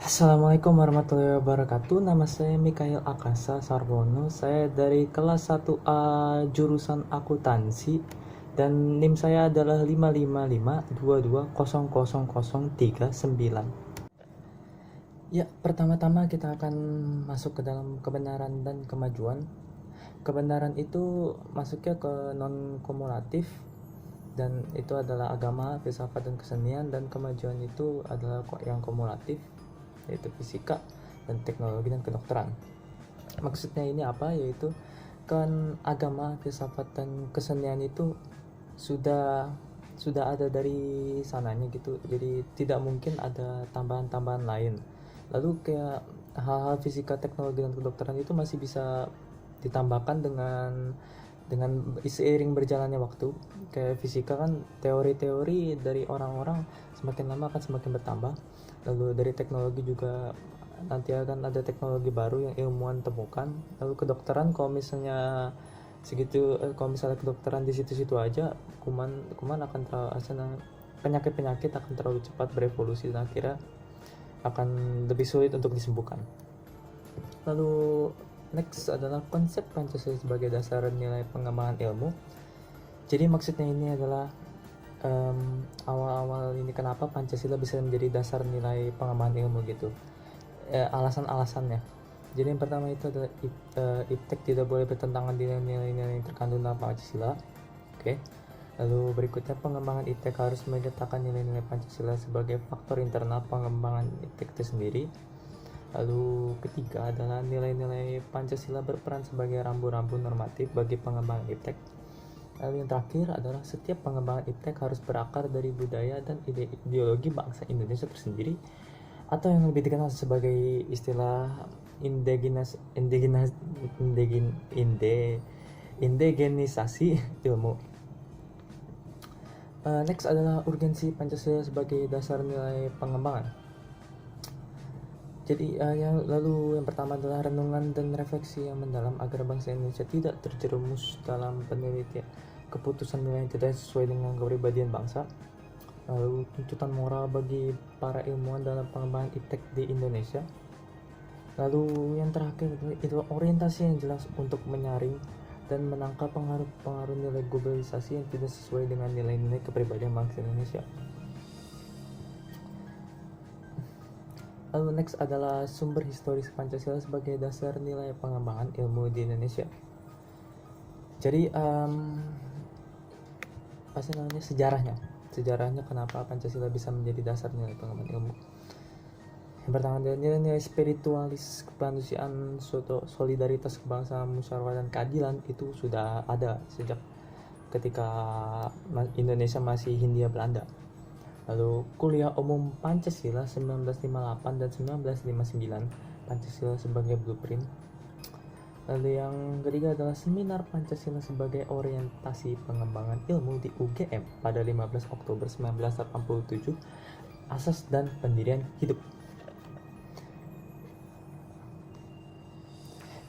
Assalamualaikum warahmatullahi wabarakatuh. Nama saya Mikael Akasa Sarwono. Saya dari kelas 1A jurusan akuntansi dan NIM saya adalah 55522000039. Ya, pertama-tama kita akan masuk ke dalam kebenaran dan kemajuan. Kebenaran itu masuknya ke non kumulatif dan itu adalah agama, filsafat dan kesenian, dan kemajuan itu adalah yang kumulatif, yaitu fisika dan teknologi dan kedokteran. Maksudnya ini apa? Yaitu kan agama, filsafat dan kesenian itu sudah ada dari sananya gitu, jadi tidak mungkin ada tambahan-tambahan lain. Lalu kayak hal-hal fisika, teknologi dan kedokteran itu masih bisa ditambahkan dengan seiring berjalannya waktu. Kayak fisika kan teori-teori dari orang-orang semakin lama akan semakin bertambah. Lalu dari teknologi juga nanti akan ada teknologi baru yang ilmuwan temukan. Lalu kedokteran kalau misalnya kalau misalnya kedokteran di situ-situ aja, kuman akan penyakit-penyakit akan terlalu cepat berevolusi dan akhirnya akan lebih sulit untuk disembuhkan. Lalu next adalah konsep Pancasila sebagai dasar nilai pengembangan ilmu. Jadi maksudnya ini adalah awal-awal ini kenapa Pancasila bisa menjadi dasar nilai pengembangan ilmu gitu. Alasan-alasannya. Jadi yang pertama itu adalah iptek tidak boleh bertentangan dengan nilai-nilai yang terkandung dalam Pancasila. Oke. Lalu berikutnya, pengembangan iptek harus menyertakan nilai-nilai Pancasila sebagai faktor internal pengembangan iptek itu sendiri. Lalu ketiga adalah nilai-nilai Pancasila berperan sebagai rambu-rambu normatif bagi pengembangan iptek. Lalu yang terakhir adalah setiap pengembangan iptek harus berakar dari budaya dan ideologi bangsa Indonesia tersendiri, atau yang lebih dikenal sebagai istilah indigenisasi ilmu. Next adalah urgensi Pancasila sebagai dasar nilai pengembangan. Jadi yang pertama adalah renungan dan refleksi yang mendalam agar bangsa Indonesia tidak terjerumus dalam penelitian keputusan nilai yang tidak sesuai dengan kepribadian bangsa. Lalu tuntutan moral bagi para ilmuwan dalam pengembangan iptek di Indonesia. Lalu yang terakhir itu orientasi yang jelas untuk menyaring dan menangkal pengaruh nilai globalisasi yang tidak sesuai dengan nilai-nilai kepribadian bangsa Indonesia. Lalu next adalah sumber historis Pancasila sebagai dasar nilai pengembangan ilmu di Indonesia. Jadi sejarahnya kenapa Pancasila bisa menjadi dasar nilai pengembangan ilmu. Yang pertama adalah nilai-nilai spiritualis, kemanusiaan, solidaritas, kebangsaan, musyawarah dan keadilan itu sudah ada sejak ketika Indonesia masih Hindia Belanda. Lalu kuliah umum Pancasila 1958 dan 1959, Pancasila sebagai blueprint. Lalu yang ketiga adalah seminar Pancasila sebagai orientasi pengembangan ilmu di UGM pada 15 Oktober 1987, asas dan pendirian hidup.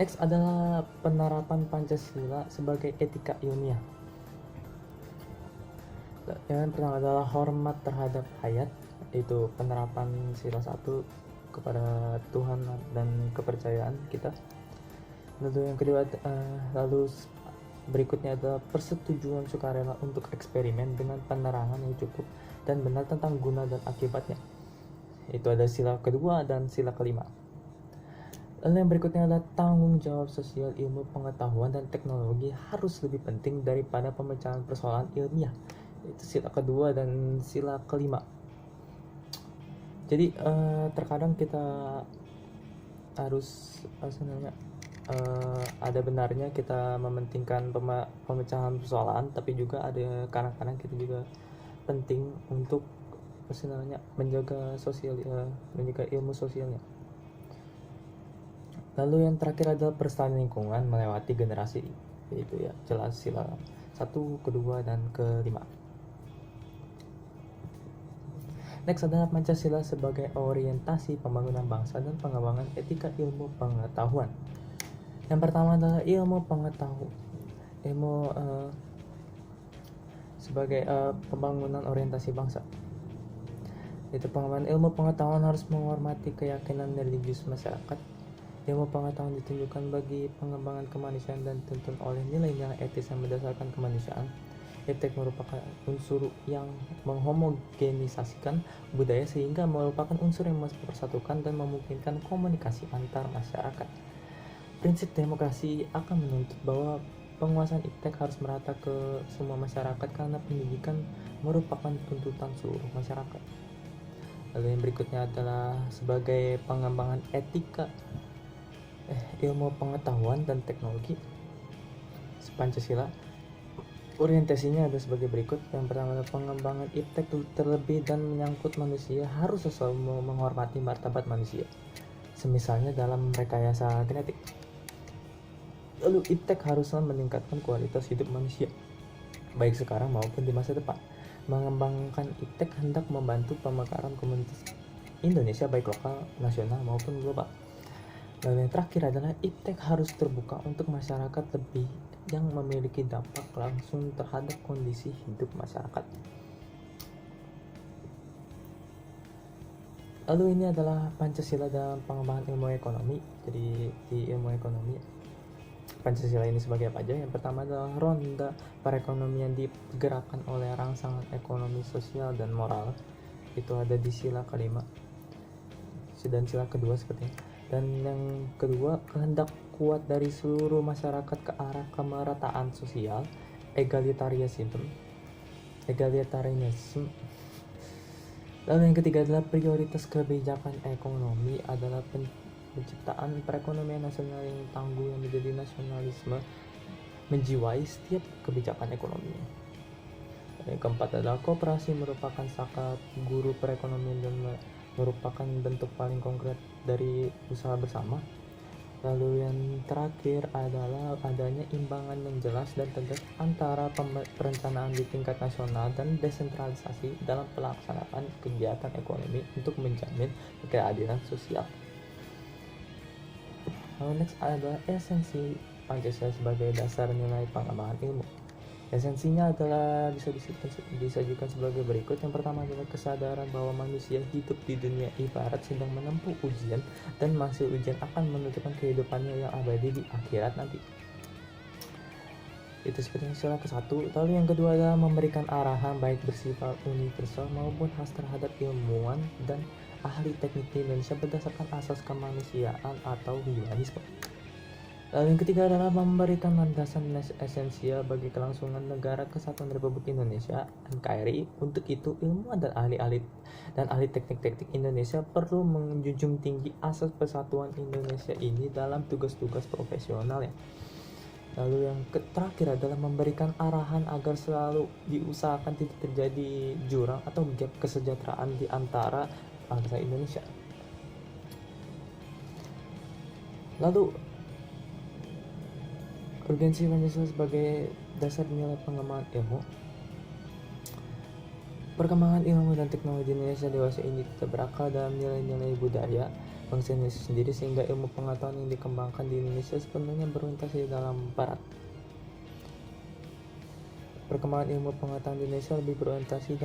Next adalah penerapan Pancasila sebagai etika ilmiah. Yang pertama adalah hormat terhadap hayat, itu penerapan sila 1 kepada Tuhan dan kepercayaan kita. Lalu yang kedua, berikutnya adalah persetujuan sukarela untuk eksperimen dengan penerangan yang cukup dan benar tentang guna dan akibatnya. Itu ada sila kedua dan sila kelima. Lalu yang berikutnya adalah tanggung jawab sosial ilmu pengetahuan dan teknologi harus lebih penting daripada pemecahan persoalan ilmiah. Itu sila kedua dan sila kelima. Jadi terkadang kita harus ada benarnya kita mementingkan pemecahan persoalan, tapi juga ada kadang-kadang kita juga penting untuk menjaga ilmu sosialnya. Lalu yang terakhir adalah pelestarian lingkungan melewati generasi, yaitu ya jelas sila 1, kedua dan kelima. Next adalah Pancasila sebagai orientasi pembangunan bangsa dan pengembangan etika ilmu pengetahuan. Yang pertama adalah ilmu pengetahuan, sebagai pembangunan orientasi bangsa. Itu pengembangan ilmu pengetahuan harus menghormati keyakinan religius masyarakat. Ilmu pengetahuan ditunjukkan bagi pengembangan kemanusiaan dan dituntun oleh nilai-nilai etis yang berdasarkan kemanusiaan. Iptek merupakan unsur yang menghomogenisasikan budaya sehingga merupakan unsur yang mempersatukan dan memungkinkan komunikasi antar masyarakat. Prinsip demokrasi akan menuntut bahwa penguasaan iptek harus merata ke semua masyarakat karena pendidikan merupakan tuntutan seluruh masyarakat. Lalu yang berikutnya adalah sebagai pengembangan etika ilmu pengetahuan dan teknologi Pancasila. Orientasinya ada sebagai berikut. Yang pertama adalah pengembangan iptek terlebih dan menyangkut manusia harus selalu menghormati martabat manusia, semisalnya dalam rekayasa genetik. Lalu iptek haruslah meningkatkan kualitas hidup manusia, baik sekarang maupun di masa depan. Mengembangkan iptek hendak membantu pemekaran komunitas Indonesia baik lokal, nasional maupun global. Lalu yang terakhir adalah iptek harus terbuka untuk masyarakat lebih yang memiliki dampak langsung terhadap kondisi hidup masyarakat. Lalu ini adalah Pancasila dalam pengembangan ilmu ekonomi. Jadi di ilmu ekonomi Pancasila ini sebagai apa aja? Yang pertama adalah ronda perekonomian digerakkan oleh rangsangan ekonomi, sosial, dan moral. Itu ada di sila kelima dan sila kedua sepertinya. Dan yang kedua, kehendak kuat dari seluruh masyarakat ke arah kemerataan sosial, egalitarianisme. Lalu yang ketiga adalah prioritas kebijakan ekonomi adalah penciptaan perekonomian nasional yang tangguh yang menjadi nasionalisme menjiwai setiap kebijakan ekonomi. Yang keempat adalah kooperasi merupakan sakat guru perekonomian dan merupakan bentuk paling konkret dari usaha bersama. Lalu yang terakhir adalah adanya imbangan yang jelas dan tegas antara perencanaan di tingkat nasional dan desentralisasi dalam pelaksanaan kegiatan ekonomi untuk menjamin keadilan sosial. Lalu next adalah esensi Pancasila sebagai dasar nilai pengembangan ilmu. Esensinya adalah bisa disajikan sebagai berikut. Yang pertama adalah kesadaran bahwa manusia hidup di dunia ibarat sedang menempuh ujian dan hasil ujian akan menentukan kehidupannya yang abadi di akhirat nanti. Itu seperti sila ke-1. Lalu yang kedua adalah memberikan arahan baik bersifat universal maupun khas terhadap ilmuwan dan ahli teknik di Indonesia berdasarkan asas kemanusiaan atau humanisme. Lalu yang ketiga adalah memberikan landasan esensial bagi kelangsungan negara kesatuan Republik Indonesia (NKRI). Untuk itu, ilmuwan dan ahli teknik-teknik Indonesia perlu menjunjung tinggi asas persatuan Indonesia ini dalam tugas-tugas profesional ya. Lalu yang terakhir adalah memberikan arahan agar selalu diusahakan tidak terjadi jurang atau gap kesejahteraan di antara bangsa Indonesia. Lalu urgensi Pancasila sebagai dasar nilai pengembangan ilmu. Perkembangan ilmu dan teknologi Indonesia dewasa ini tetap berakar dalam nilai-nilai budaya bangsa Indonesia sendiri, sehingga ilmu pengetahuan yang dikembangkan di Indonesia sepenuhnya berorientasi dalam barat. Perkembangan ilmu pengetahuan di Indonesia lebih berorientasi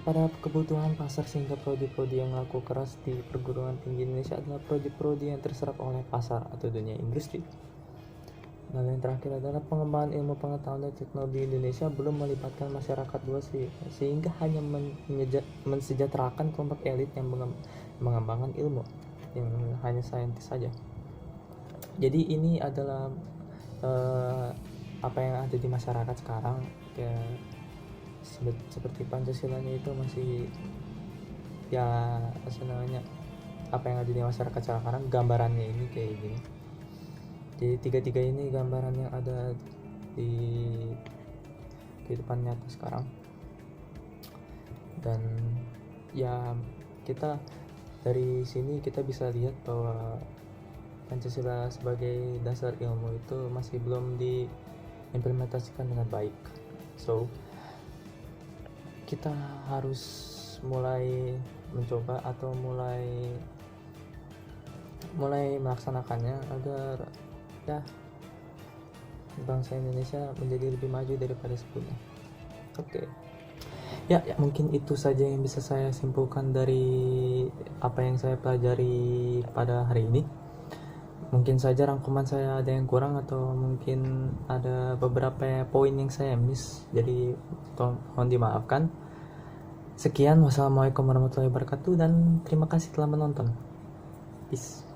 pada kebutuhan pasar, sehingga prodi-prodi yang laku keras di perguruan tinggi Indonesia adalah prodi-prodi yang terserap oleh pasar atau dunia industri. Dan yang terakhir adalah pengembangan ilmu pengetahuan dan teknologi Indonesia belum melibatkan masyarakat luas sehingga hanya mensejahterakan kelompok elit yang mengembangkan ilmu yang hanya saintis saja. Jadi ini adalah apa yang ada di masyarakat sekarang ya, seperti Pancasilanya itu masih ya sebenarnya apa yang ada di masyarakat sekarang, gambarannya ini kayak gini. Jadi tiga-tiga ini gambaran yang ada di kehidupan nyata sekarang. Dan ya kita dari sini kita bisa lihat bahwa Pancasila sebagai dasar ilmu itu masih belum diimplementasikan dengan baik. So kita harus mulai mencoba atau mulai melaksanakannya agar ya bangsa Indonesia menjadi lebih maju daripada sebelumnya. Oke. Ya, mungkin itu saja yang bisa saya simpulkan dari apa yang saya pelajari pada hari ini. Mungkin saja rangkuman saya ada yang kurang atau mungkin ada beberapa poin yang saya miss, jadi mohon dimaafkan. Sekian, wassalamualaikum warahmatullahi wabarakatuh, dan terima kasih telah menonton. Peace.